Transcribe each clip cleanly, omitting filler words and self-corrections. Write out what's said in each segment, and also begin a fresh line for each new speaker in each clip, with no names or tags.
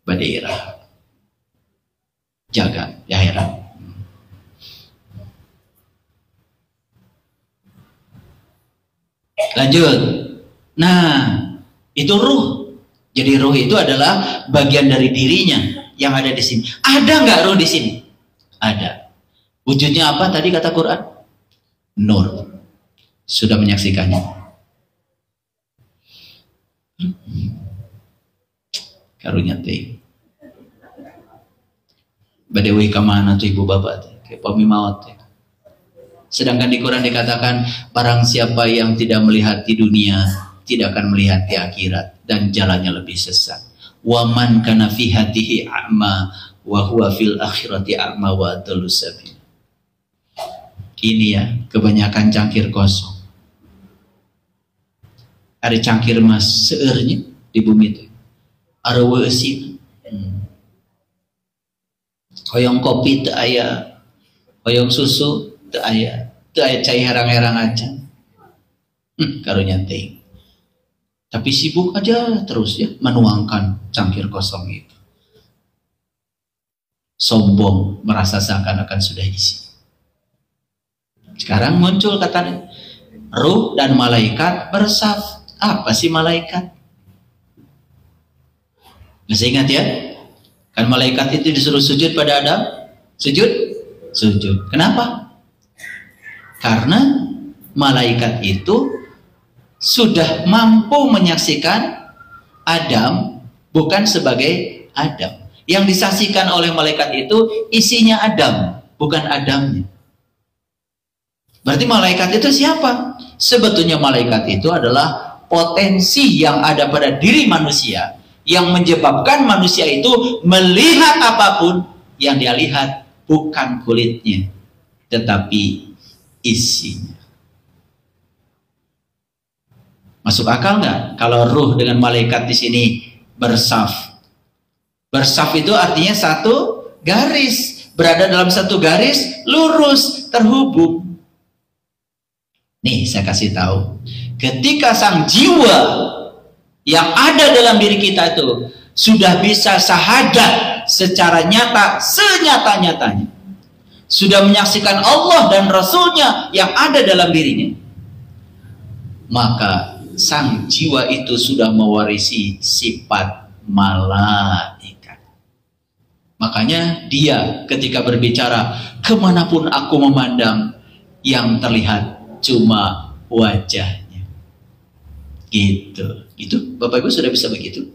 Badairah. Jaga di akhirat. Lanjut. Nah, itu ruh. Jadi ruh itu adalah bagian dari dirinya yang ada di sini. Ada nggak ruh di sini? Ada. Wujudnya apa tadi kata Quran? Nur. Sudah menyaksikannya. Karunya teh. Badewi kemana tuh ibu bapak? Kayak pemimawat teh. Sedangkan di Quran dikatakan barang siapa yang tidak melihat di dunia tidak akan melihat di akhirat dan jalannya lebih sesat. Wa man kana fi hatihi a'ma wa huwa fil akhirati a'ma wa adallu sabil. Ini ya, kebanyakan cangkir kosong. Ada cangkir emas seurnya di bumi itu. Ada weusi. Hoyong kopi teu aya, hoyong susu teu aya cai herang-herang aja. Karunya teh. Tapi sibuk aja terus ya menuangkan cangkir kosong itu. Sombong, merasa seakan-akan sudah isi. Sekarang muncul katanya ruh dan malaikat bersaf. Apa sih malaikat? Masih ingat ya? Kan malaikat itu disuruh sujud pada Adam. Sujud? Sujud. Kenapa? Karena malaikat itu sudah mampu menyaksikan Adam bukan sebagai Adam. Yang disaksikan oleh malaikat itu isinya Adam, bukan Adamnya. Berarti malaikat itu siapa? Sebetulnya malaikat itu adalah potensi yang ada pada diri manusia yang menyebabkan manusia itu melihat apapun yang dia lihat bukan kulitnya tetapi isinya. Masuk akal nggak kalau ruh dengan malaikat di sini bersaf? Bersaf itu artinya satu garis, berada dalam satu garis lurus terhubung. Nih saya kasih tahu, ketika sang jiwa yang ada dalam diri kita itu sudah bisa syahadat secara nyata, senyata-nyatanya, sudah menyaksikan Allah dan Rasulnya yang ada dalam dirinya, maka sang jiwa itu sudah mewarisi sifat malaikat. Makanya dia ketika berbicara, kemanapun aku memandang, yang terlihat cuma wajahnya. Gitu. Itu Bapak Ibu sudah bisa begitu?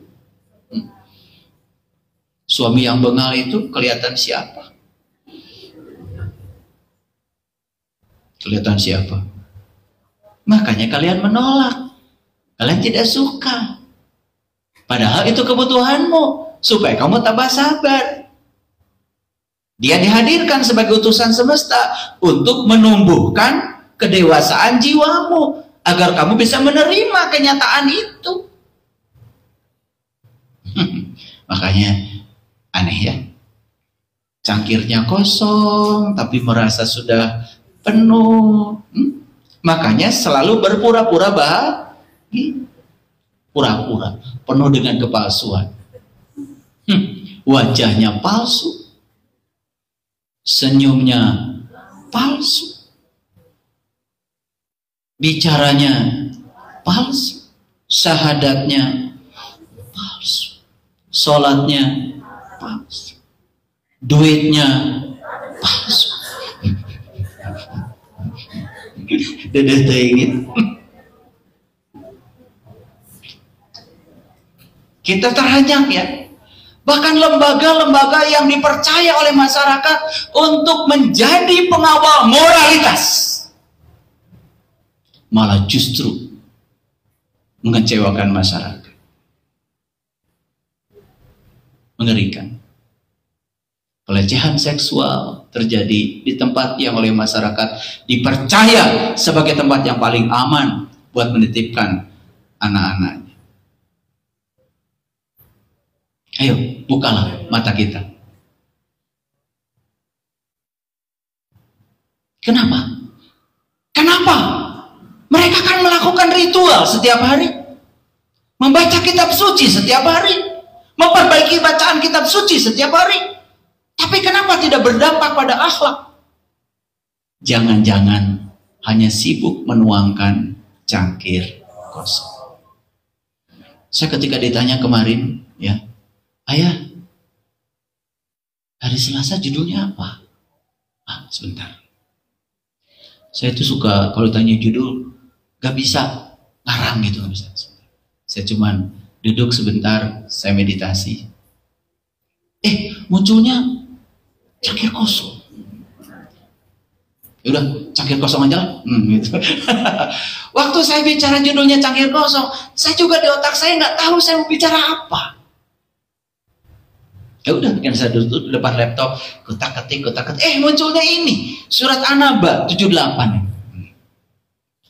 Suami yang bengal itu kelihatan siapa? Kelihatan siapa? Makanya kalian menolak. Kalian tidak suka. Padahal itu kebutuhanmu supaya kamu tambah sabar. Dia dihadirkan sebagai utusan semesta untuk menumbuhkan kedewasaan jiwamu agar kamu bisa menerima kenyataan itu. Makanya aneh ya, cangkirnya kosong tapi merasa sudah penuh. Makanya selalu berpura-pura bahagia, pura-pura penuh dengan kepalsuan. Wajahnya palsu, senyumnya palsu, bicaranya palsu, syahadatnya palsu, sholatnya palsu, duitnya palsu. Dede ingin. Kita terhanyak ya. Bahkan lembaga-lembaga yang dipercaya oleh masyarakat untuk menjadi pengawal moralitas malah justru mengecewakan masyarakat. Mengerikan. Pelecehan seksual terjadi di tempat yang oleh masyarakat dipercaya sebagai tempat yang paling aman buat menitipkan anak-anaknya. Ayo, bukalah mata kita. Kenapa? Kenapa? Mereka kan melakukan ritual setiap hari, membaca kitab suci setiap hari, memperbaiki bacaan kitab suci setiap hari. Tapi kenapa tidak berdampak pada akhlak? Jangan-jangan hanya sibuk menuangkan cangkir kosong. Saya ketika ditanya kemarin, ya, ayah, hari Selasa judulnya apa? Sebentar. Saya itu suka kalau tanya judul, gak bisa ngarang gitu, gak bisa. Saya cuman duduk sebentar, saya meditasi. Munculnya cangkir kosong. Ya udah, cangkir kosong aja lah. Gitu. Waktu saya bicara judulnya cangkir kosong, saya juga di otak saya nggak tahu saya mau bicara apa. Ya udah, kan saya duduk di depan laptop, kutak-ketik. Munculnya ini, surat An-Naba 78.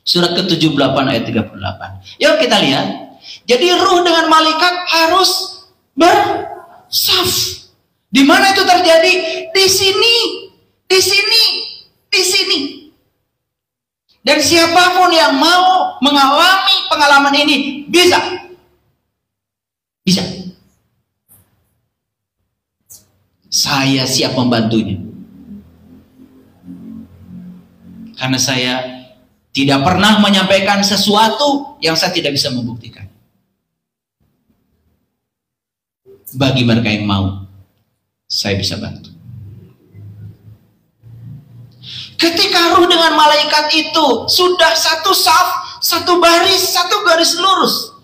Surat ke-78 ayat 38. Yuk kita lihat. Jadi ruh dengan malaikat harus bersaf. Di mana itu terjadi? Di sini, di sini, di sini. Dan siapapun yang mau mengalami pengalaman ini bisa. Bisa. Saya siap membantunya. Karena saya tidak pernah menyampaikan sesuatu yang saya tidak bisa membuktikan. Bagi mereka yang mau, saya bisa bantu. Ketika ruh dengan malaikat itu sudah satu saf, satu baris, satu garis lurus,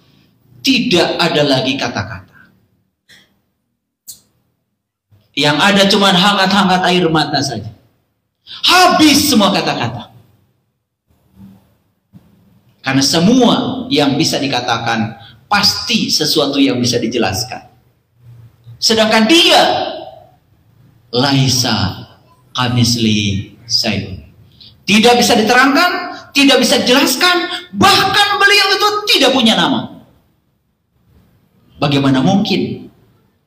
tidak ada lagi kata-kata. Yang ada cuma hangat-hangat air mata saja. Habis semua kata-kata. Karena semua yang bisa dikatakan pasti sesuatu yang bisa dijelaskan. Sedangkan dia laisa kamisli syai'un. Tidak bisa diterangkan, tidak bisa dijelaskan, bahkan beliau itu tidak punya nama. Bagaimana mungkin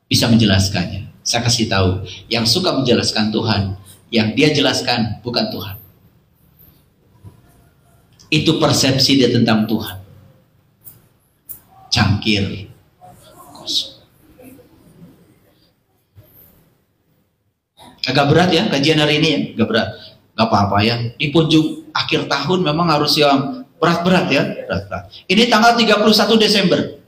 bisa menjelaskannya? Saya kasih tahu, yang suka menjelaskan Tuhan, yang dia jelaskan bukan Tuhan. Itu persepsi dia tentang Tuhan. Cangkir kosong. Agak berat ya kajian hari ini ya, agak berat. Gak apa-apa ya. Di penghujung akhir tahun memang harus yang berat-berat ya, berat-berat. Ini tanggal 31 Desember.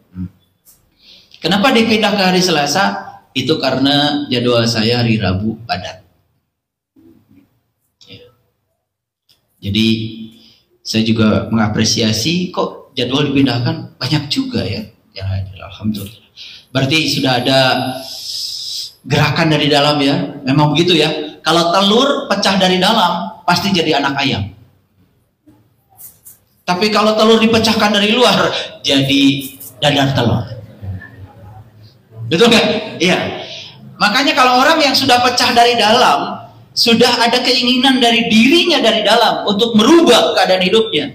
Kenapa dipindah ke hari Selasa? Itu karena jadwal saya hari Rabu padat. Ya. Jadi saya juga mengapresiasi kok jadwal dipindahkan banyak juga ya. Ya, alhamdulillah. Berarti sudah ada gerakan dari dalam ya. Memang begitu ya. Kalau telur pecah dari dalam pasti jadi anak ayam. Tapi kalau telur dipecahkan dari luar jadi dadar telur. Betul nggak? Iya. Makanya kalau orang yang sudah pecah dari dalam, sudah ada keinginan dari dirinya dari dalam untuk merubah keadaan hidupnya,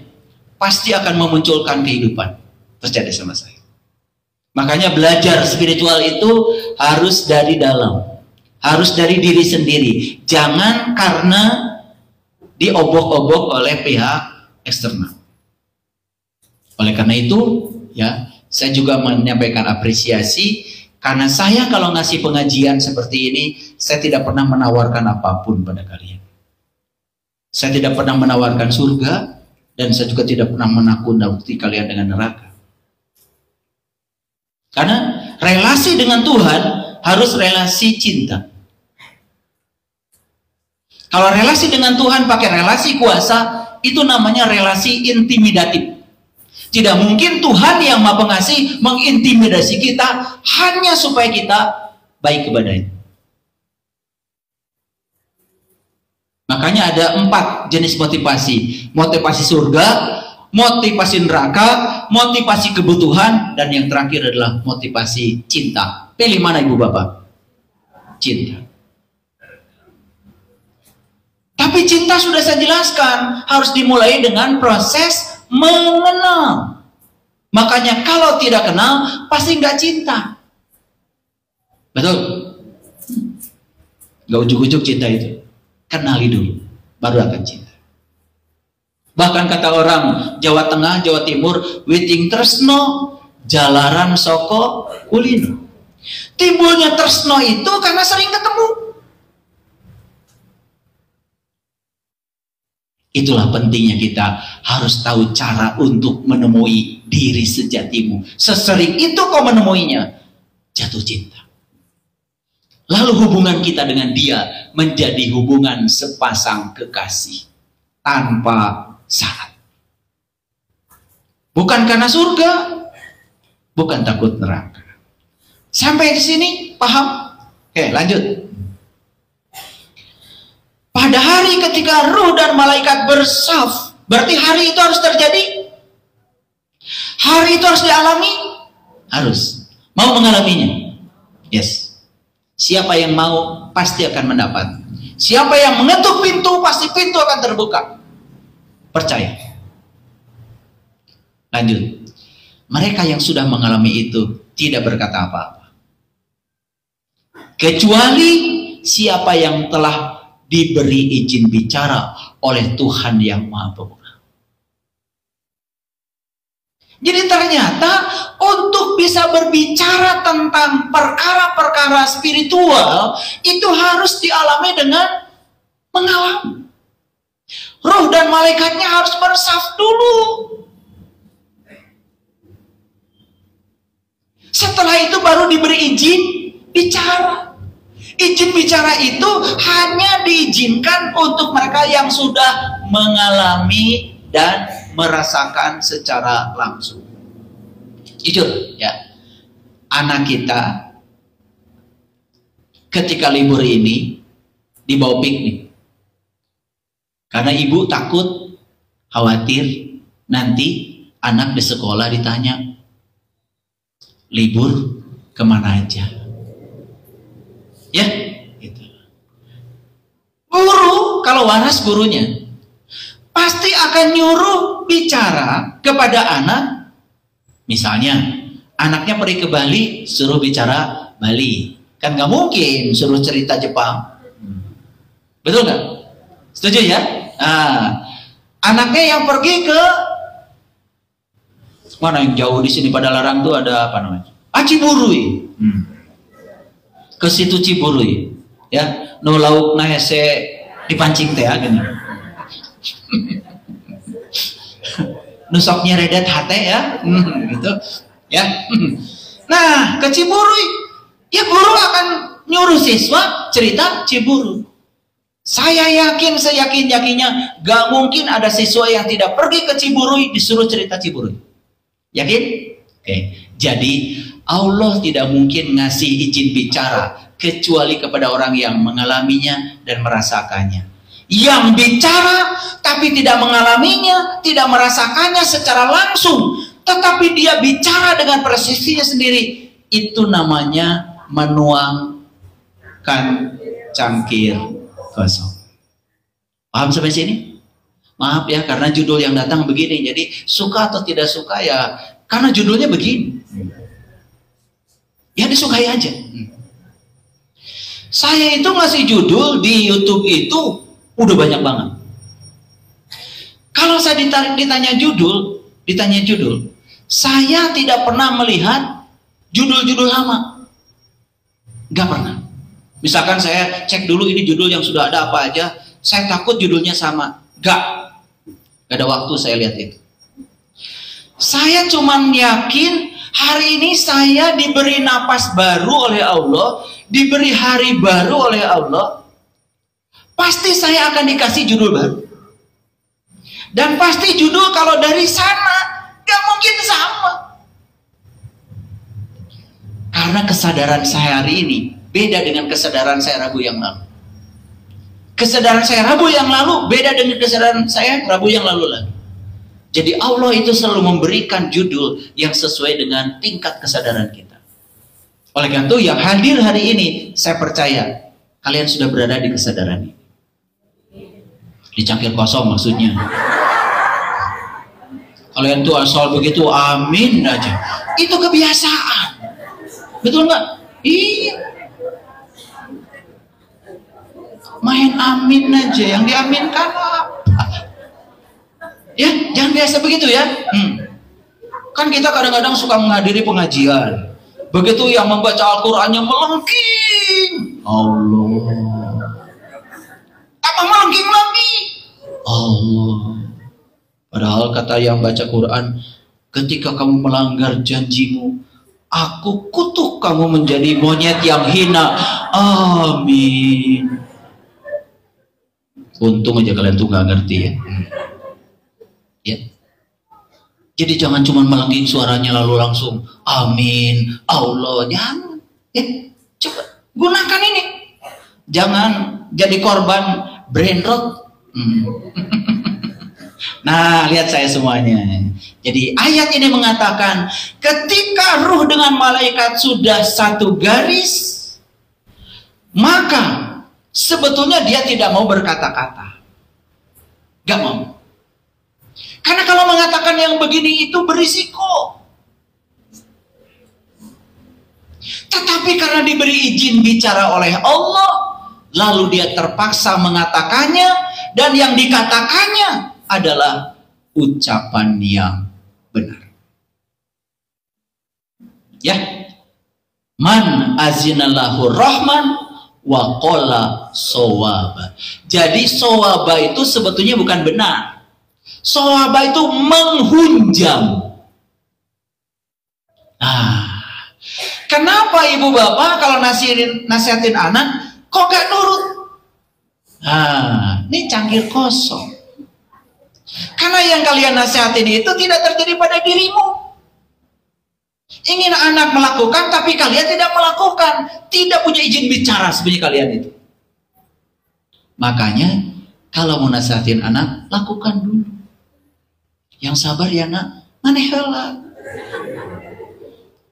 pasti akan memunculkan kehidupan. Percaya sama saya. Makanya belajar spiritual itu harus dari dalam, harus dari diri sendiri. Jangan karena diobok-obok oleh pihak eksternal. Oleh karena itu, ya, saya juga menyampaikan apresiasi karena saya kalau ngasih pengajian seperti ini, saya tidak pernah menawarkan apapun pada kalian. Saya tidak pernah menawarkan surga dan saya juga tidak pernah menakut-nakuti kalian dengan neraka. Karena relasi dengan Tuhan harus relasi cinta. Kalau relasi dengan Tuhan pakai relasi kuasa, itu namanya relasi intimidatif. Tidak mungkin Tuhan yang Maha Pengasih mengintimidasi kita hanya supaya kita baik kepadanya. Makanya ada 4 jenis motivasi. Motivasi surga, motivasi neraka, motivasi kebutuhan, dan yang terakhir adalah motivasi cinta. Pilih mana ibu bapak? Cinta. Tapi cinta sudah saya jelaskan, harus dimulai dengan proses mengenal. Makanya kalau tidak kenal, pasti nggak cinta. Betul? Nggak ujuk-ujuk cinta itu. Kenali dulu, baru akan cinta. Bahkan kata orang Jawa Tengah, Jawa Timur, witing tresno, jalaran soko kulino. Timbulnya tresno itu karena sering ketemu. Itulah pentingnya kita harus tahu cara untuk menemui diri sejatimu. Sesering itu kau menemuinya, jatuh cinta. Lalu hubungan kita dengan dia menjadi hubungan sepasang kekasih tanpa syarat. Bukan karena surga, bukan takut neraka. Sampai di sini paham? Oke, lanjut. Pada hari ketika ruh dan malaikat bersaf, berarti hari itu harus terjadi. Hari itu harus dialami. Harus. Mau mengalaminya? Yes. Siapa yang mau pasti akan mendapat. Siapa yang mengetuk pintu pasti pintu akan terbuka. Percaya. Lanjut. Mereka yang sudah mengalami itu tidak berkata apa-apa. Kecuali siapa yang telah diberi izin bicara oleh Tuhan yang Maha Pemurah. Jadi ternyata untuk bisa berbicara tentang perkara-perkara spiritual itu harus dialami dengan mengalami. Roh dan malaikatnya harus bersaf dulu. Setelah itu baru diberi izin bicara. Izin bicara itu hanya diizinkan untuk mereka yang sudah mengalami dan merasakan secara langsung. Jujur ya, anak kita ketika libur ini dibawa piknik karena ibu takut, khawatir nanti anak di sekolah ditanya, libur kemana aja ya gitu. Guru kalau waras gurunya pasti akan nyuruh bicara kepada anak. Misalnya anaknya pergi ke Bali, suruh bicara Bali. Kan nggak mungkin suruh cerita Jepang. Betul nggak? Setuju ya? Nah, anaknya yang pergi ke mana yang jauh di sini pada Larang tuh ada apa namanya? Ciburui. Ke situ Ciburui. Ya, no lauk na hese dipancing teh gini. Nusoknya redet hate ya, gitu ya. Nah, ke Ciburui ya guru akan nyuruh siswa cerita Ciburui. Saya yakin, seyakin-yakinnya gak mungkin ada siswa yang tidak pergi ke Ciburui disuruh cerita Ciburui. Yakin? Oke. Jadi Allah tidak mungkin ngasih izin bicara kecuali kepada orang yang mengalaminya dan merasakannya. Yang bicara tapi tidak mengalaminya, tidak merasakannya secara langsung, tetapi dia bicara dengan presisinya sendiri, itu namanya menuangkan cangkir kosong. Paham sampai sini? Maaf ya, karena judul yang datang begini, jadi suka atau tidak suka ya karena judulnya begini. Ya disukai aja. Saya itu ngasih judul di YouTube itu udah banyak banget. Kalau saya ditanya judul, saya tidak pernah melihat judul-judul lama. Gak pernah. Misalkan saya cek dulu ini judul yang sudah ada apa aja, saya takut judulnya sama. Gak ada waktu saya lihat itu. Saya cuman yakin hari ini saya diberi napas baru oleh Allah, diberi hari baru oleh Allah. Pasti saya akan dikasih judul baru. Dan pasti judul kalau dari sana gak mungkin sama. Karena kesadaran saya hari ini beda dengan kesadaran saya Rabu yang lalu. Kesadaran saya Rabu yang lalu beda dengan kesadaran saya Rabu yang lalu lagi. Jadi Allah itu selalu memberikan judul yang sesuai dengan tingkat kesadaran kita. Oleh karena itu yang hadir hari ini, saya percaya kalian sudah berada di kesadaran ini. Di cangkir kosong maksudnya. Kalian tuh asal begitu amin aja. Itu kebiasaan. Betul nggak? Iya. Main amin aja, yang diaminkan apa? Ya, jangan biasa begitu ya. Kan kita kadang-kadang suka menghadiri pengajian. Begitu yang membaca Al-Qur'annya melengking, Allah. Tambah melengking lagi, Allah. Padahal kata yang baca Quran, ketika kamu melanggar janjimu, aku kutuk kamu menjadi monyet yang hina. Amin. Untung aja kalian tuh nggak ngerti ya. Ya. Jadi jangan cuma melengking suaranya lalu langsung amin, Allah, jangan. Coba gunakan ini. Jangan jadi korban brain rot. Nah, lihat saya semuanya. Jadi ayat ini mengatakan ketika ruh dengan malaikat sudah satu garis, maka sebetulnya dia tidak mau berkata-kata. Gak mau. Karena kalau mengatakan yang begini itu berisiko. Tetapi karena diberi izin bicara oleh Allah, lalu dia terpaksa mengatakannya, dan yang dikatakannya adalah ucapan yang benar. Ya. Man azinallahu rahman wa qala sawaba. Jadi sawaba itu sebetulnya bukan benar. Sawaba itu menghunjam. Nah, kenapa ibu bapak kalau nasihatin anak kok gak nurut? Nah, ini cangkir kosong. Karena yang kalian nasihatin itu tidak terjadi pada dirimu. Ingin anak melakukan tapi kalian tidak melakukan. Tidak punya izin bicara sebenarnya kalian itu. Makanya kalau mau nasihatin anak, lakukan dulu. Yang sabar ya nak, maneh heula.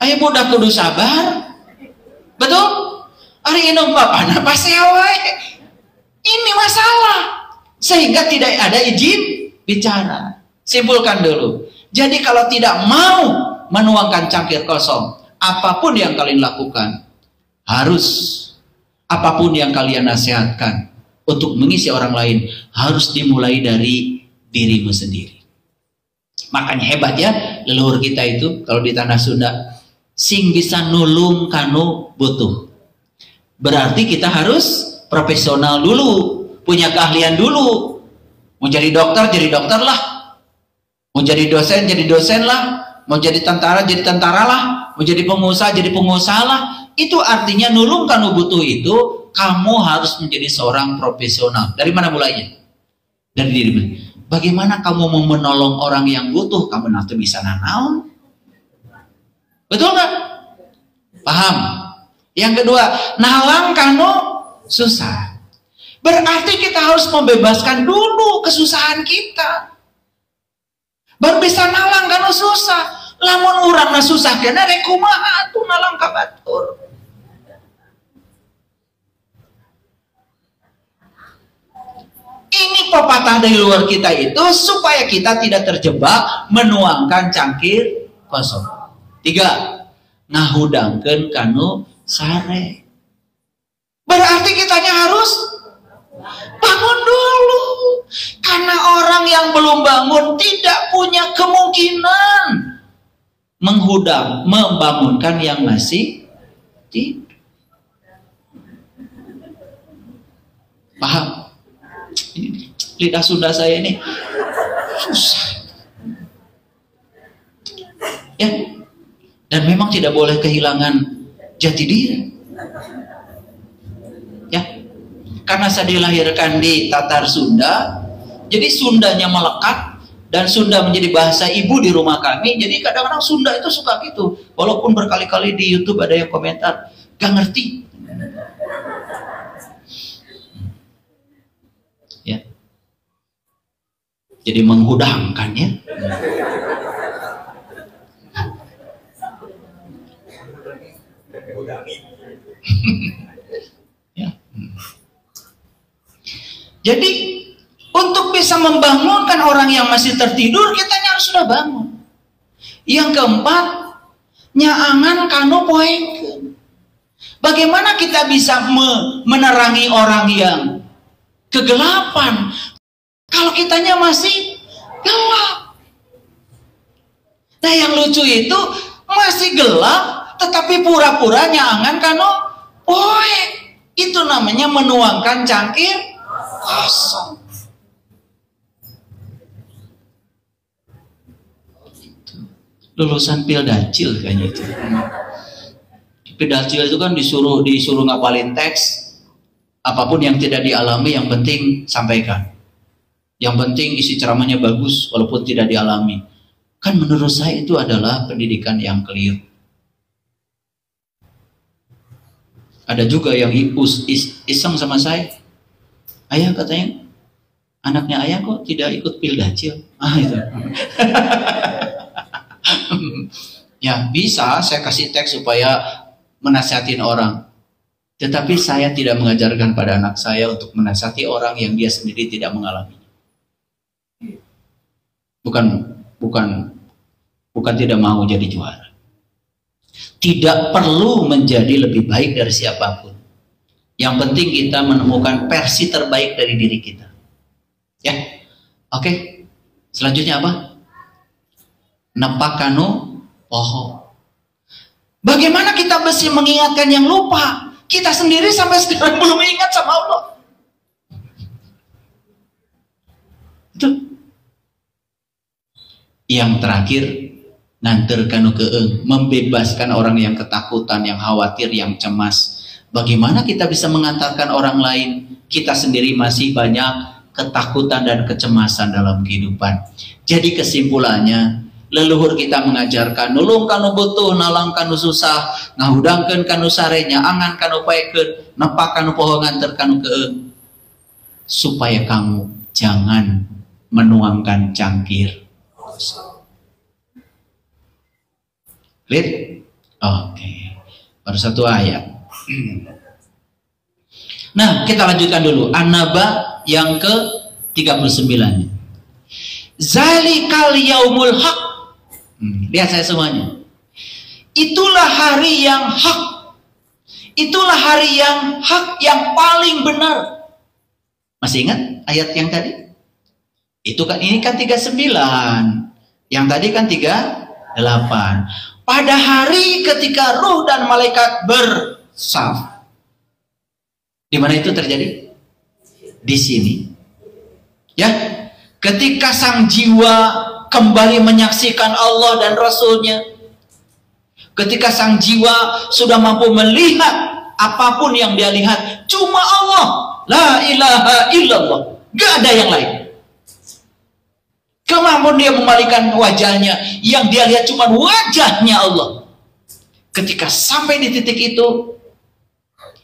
Ayo budak kudu sabar. Betul? Ari indung bapana pasti wae. Ini masalah. Sehingga tidak ada izin bicara. Simpulkan dulu. Jadi kalau tidak mau menuangkan cangkir kosong, apapun yang kalian lakukan, harus apapun yang kalian nasihatkan untuk mengisi orang lain, harus dimulai dari dirimu sendiri. Makanya hebat ya leluhur kita itu kalau di tanah Sunda, sing bisa nulung kanu butuh. Berarti kita harus profesional dulu, punya keahlian dulu. Mau jadi dokter lah, mau jadi dosen lah, mau jadi tentara lah, mau jadi pengusaha lah. Itu artinya nulung kanu butuh itu kamu harus menjadi seorang profesional. Dari mana mulainya? Dari dirimu. Bagaimana kamu mau menolong orang yang butuh? Kamu nanti bisa nanaon. Betul nggak? Paham? Yang kedua, nalang kamu susah. Berarti kita harus membebaskan dulu kesusahan kita. Baru bisa nalang kamu susah. Lamun urang na susah kena rek kumaha atuh nalang ka batur. Ini pepatah dari luar kita itu supaya kita tidak terjebak menuangkan cangkir kosong. 3, ngahudangkeun kanu sare. Berarti kitanya harus bangun dulu. Karena orang yang belum bangun tidak punya kemungkinan membangunkan yang masih tidur. Paham? Ini lidah Sunda saya ini susah ya, dan memang tidak boleh kehilangan jati diri ya, karena saya dilahirkan di Tatar Sunda, jadi Sundanya melekat dan Sunda menjadi bahasa ibu di rumah kami. Jadi kadang-kadang Sunda itu suka gitu, walaupun berkali-kali di YouTube ada yang komentar gak ngerti. Ya. Jadi menghudangkan ya. Ya. Jadi untuk bisa membangunkan orang yang masih tertidur, kita harus sudah bangun. Yang keempat, nyaangan kanu poekeun. Bagaimana kita bisa menerangi orang yang kegelapan kalau kitanya masih gelap? Nah yang lucu itu masih gelap tetapi pura-pura nyaangan kanu poe. Itu namanya menuangkan cangkir kosong. Lulusan Pildacil kayaknya itu. Pildacil itu kan disuruh ngapalin teks, apapun yang tidak dialami yang penting sampaikan. Yang penting isi ceramahnya bagus walaupun tidak dialami. Kan menurut saya itu adalah pendidikan yang keliru. Ada juga yang iseng sama saya. Ayah katanya, anaknya ayah kok tidak ikut Pildacil. Itu. Ya bisa saya kasih teks supaya menasihatin orang. Tetapi saya tidak mengajarkan pada anak saya untuk menasihati orang yang dia sendiri tidak mengalami. Bukan tidak mau jadi juara. Tidak perlu menjadi lebih baik dari siapapun. Yang penting kita menemukan versi terbaik dari diri kita. Ya, oke. Selanjutnya apa? Nepakanu poho. Bagaimana kita mesti mengingatkan yang lupa? Kita sendiri sampai sekarang belum ingat sama Allah. Itu. Yang terakhir, nganterkanu keeng, membebaskan orang yang ketakutan, yang khawatir, yang cemas. Bagaimana kita bisa mengantarkan orang lain? Kita sendiri masih banyak ketakutan dan kecemasan dalam kehidupan. Jadi kesimpulannya, leluhur kita mengajarkan nulung kanu butuh, nalang kanu susah, ngahudangkeun kanu sarenya, angan kanu paekeun, nepak kanu poho nganter kanu keeng. Supaya kamu jangan menuangkan cangkir. Clear? Oke. Baru satu ayat. Nah, kita lanjutkan dulu. An-Naba yang ke-39. Zalikal yaumul haq. Lihat saya semuanya. Itulah hari yang hak. Itulah hari yang hak, yang paling benar. Masih ingat ayat yang tadi? Itu kan, ini kan 39. Yang tadi kan 38. Pada hari ketika ruh dan malaikat bersaf. Di mana itu terjadi? Di sini. Ya. Ketika sang jiwa kembali menyaksikan Allah dan Rasulnya. Ketika sang jiwa sudah mampu melihat apapun yang dia lihat, cuma Allah. La ilaha illallah. Gak ada yang lain. Kemampuan dia memalingkan wajahnya, yang dia lihat cuma wajahnya Allah. Ketika sampai di titik itu,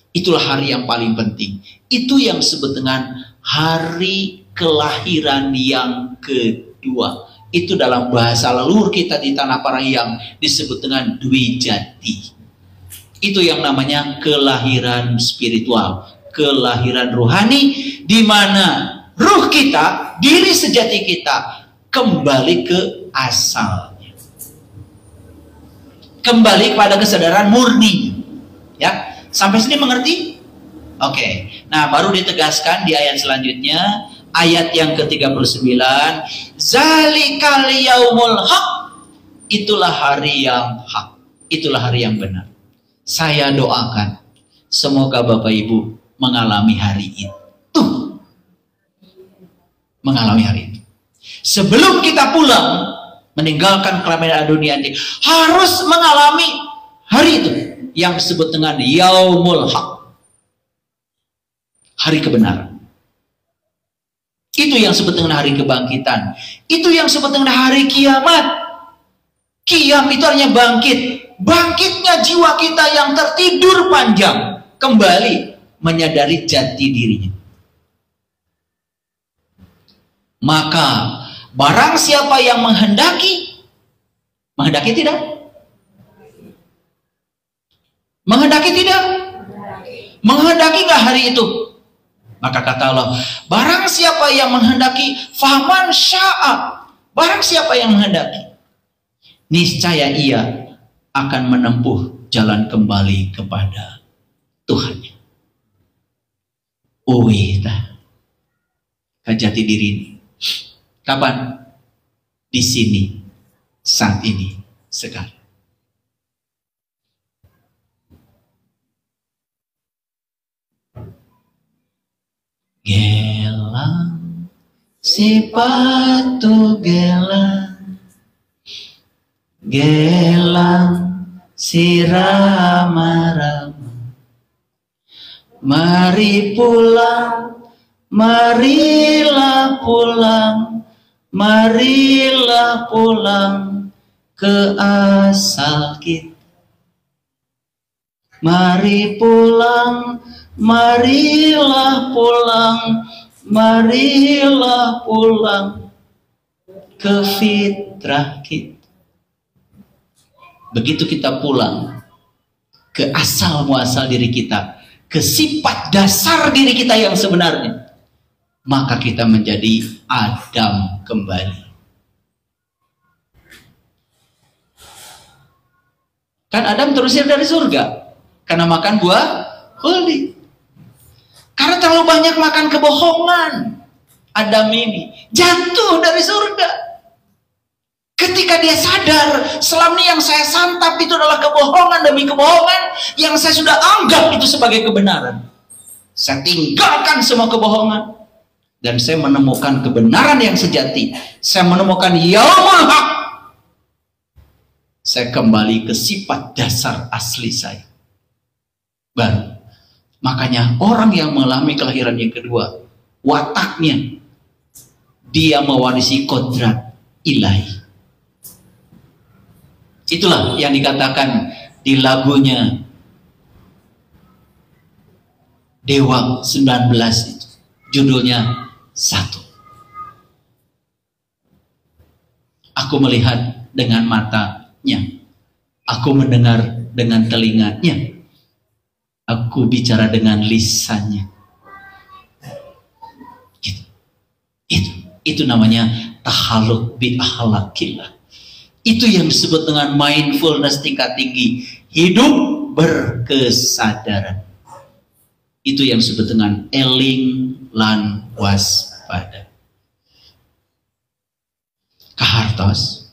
itulah hari yang paling penting. Itu yang disebut dengan hari kelahiran yang kedua. Itu dalam bahasa leluhur kita di tanah Parahyang disebut dengan Dwi Jati. Itu yang namanya kelahiran spiritual, kelahiran rohani, di mana ruh kita, diri sejati kita kembali ke asalnya, kembali pada kesadaran murni. Ya, sampai sini mengerti? Oke. Nah, baru ditegaskan di ayat selanjutnya, ayat yang ke-39, zalikal yaumul haq. Itulah hari yang hak, itulah hari yang benar. Saya doakan semoga Bapak Ibu mengalami hari itu. Mengalami hari itu. Sebelum kita pulang meninggalkan kelaminan dunia ini, harus mengalami hari itu yang disebut dengan yaumul haq, hari kebenaran. Itu yang disebut dengan hari kebangkitan. Itu yang disebut dengan hari kiamat. Kiam itu artinya bangkit. Bangkitnya jiwa kita yang tertidur panjang kembali menyadari jati dirinya. Maka barang siapa yang menghendaki tidak? Menghendaki tidak? Menghendaki nggak hari itu? Maka kata Allah, barang siapa yang menghendaki, faman sya'a, barang siapa yang menghendaki, niscaya ia akan menempuh jalan kembali kepada Tuhannya. Uwita, jati diri ini. Kapan? Di sini, saat ini, sekarang. Sipatu gelang, gelang sirama-rama. Mari pulang, marilah pulang, marilah pulang ke asal kita. Mari pulang, marilah pulang, marilah pulang ke fitrah kita. Begitu kita pulang ke asal muasal diri kita, ke sifat dasar diri kita yang sebenarnya, maka kita menjadi Adam kembali. Kan Adam terusir dari surga karena makan buah khuldi. Karena terlalu banyak makan kebohongan, Adam ini jatuh dari surga. Ketika dia sadar, selama ini yang saya santap itu adalah kebohongan demi kebohongan yang saya sudah anggap itu sebagai kebenaran. Saya tinggalkan semua kebohongan dan saya menemukan kebenaran yang sejati. Saya menemukan yaumul haq. Saya kembali ke sifat dasar asli saya. Baru. Makanya orang yang mengalami kelahiran yang kedua, wataknya dia mewarisi kodrat ilahi. Itulah yang dikatakan di lagunya Dewa 19 itu. Judulnya Satu. Aku melihat dengan matanya. Aku mendengar dengan telinganya. Aku bicara dengan lisannya. Itu namanya tahalluq bi akhlaqillah. Itu yang disebut dengan mindfulness tingkat tinggi. Hidup berkesadaran. Itu yang disebut dengan eling lan waspada. Kahartos